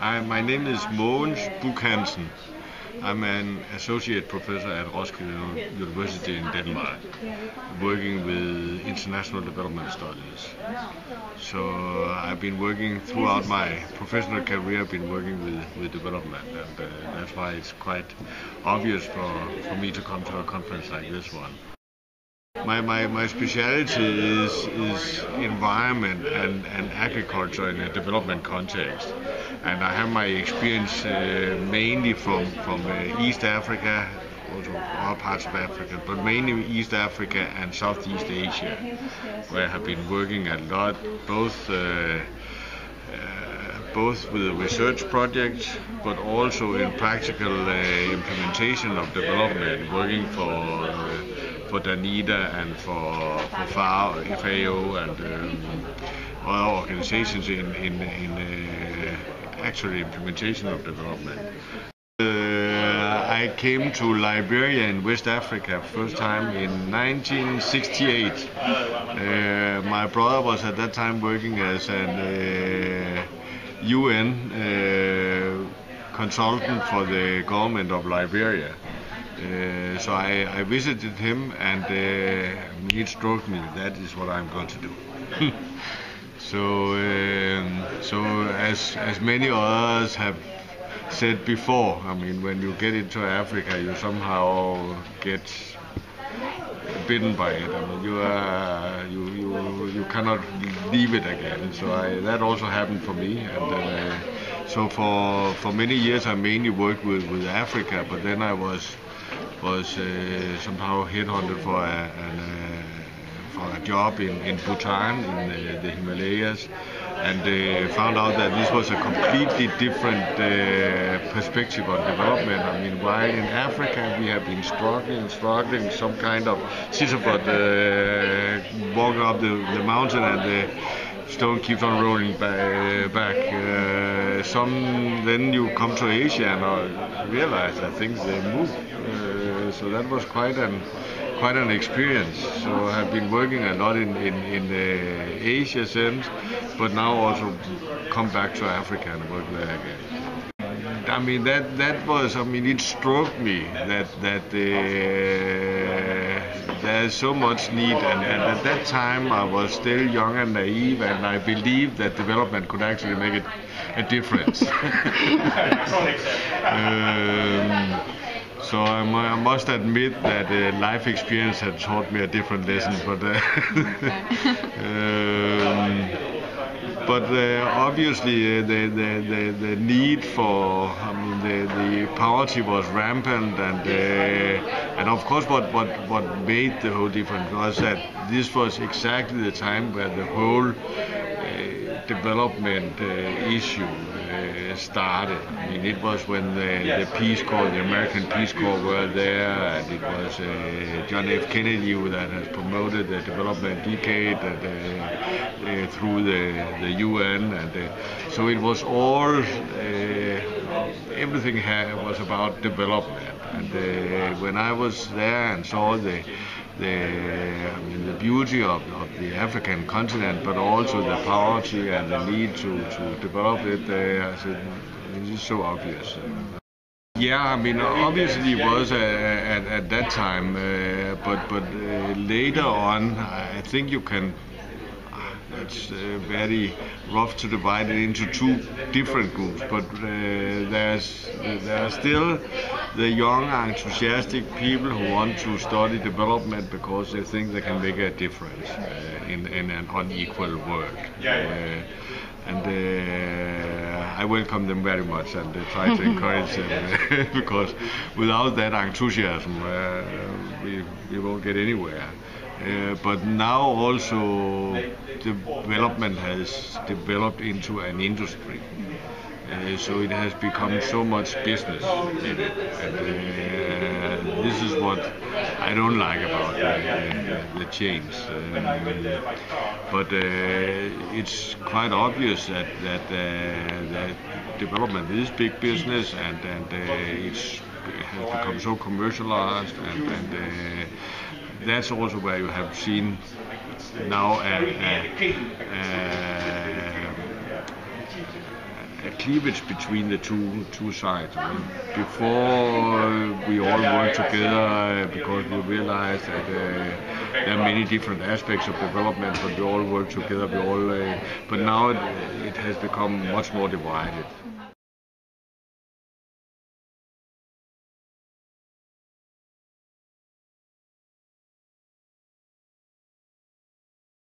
My name is Mogans Buch-Hansen. I'm an associate professor at Roskilde University in Denmark, working with international development studies. So I've been working throughout my professional career. I've been working with development, and that's why it's quite obvious for me to come to a conference like this one. My speciality is environment and agriculture in a development context, and I have my experience mainly from East Africa, also all parts of Africa, but mainly East Africa and Southeast Asia, where I have been working a lot, both with research projects, but also in practical implementation of development, working for Danida and for FAO and other organizations in actual implementation of development. I came to Liberia in West Africa first time in 1968. My brother was at that time working as an UN consultant for the government of Liberia. So I visited him, and it struck me that is what I'm going to do. So as many others have said before, I mean, when you get into Africa, you somehow get bitten by it. I mean, you cannot leave it again. So that also happened for me, and so for many years I mainly worked with Africa, but then I was somehow headhunted for a job in Bhutan, in the Himalayas, and found out that this was a completely different perspective on development. I mean, while in Africa we have been struggling, some kind of Sisyphus walking up the mountain, and the stone keeps on rolling back. Then you come to Asia and realize that things they move. So that was quite an experience. So I've been working a lot in Asia since, but now also come back to Africa and work there again. I mean, that was, I mean, it struck me that there's so much need, and at that time I was still young and naive, and I believed that development could actually make a difference. So I must admit that life experience had taught me a different lesson, but obviously the need for, I mean, the poverty was rampant, and of course what made the whole difference was that this was exactly the time where the whole development issue started. I mean, it was when the Peace Corps, the American Peace Corps, were there, and it was John F. Kennedy that has promoted the development decade through the UN, and so it was all everything was about development. And when I was there and saw the beauty of the African continent, but also the poverty and the need to develop it, I said, this is so obvious. Yeah, I mean, obviously it was at that time, but later on, I think you can. It's very rough to divide it into two different groups, but there are still the young, enthusiastic people who want to study development because they think they can make a difference in an unequal world. I welcome them very much and try to encourage them because without that enthusiasm we won't get anywhere. But now also development has developed into an industry, so it has become so much business in it, and this is what I don't like about the change. But it's quite obvious that development is big business, and it has become so commercialized, and that's also where you have seen a cleavage between the two sides. Before we all work together because we realize that there are many different aspects of development, but we all work together. But now it has become much more divided.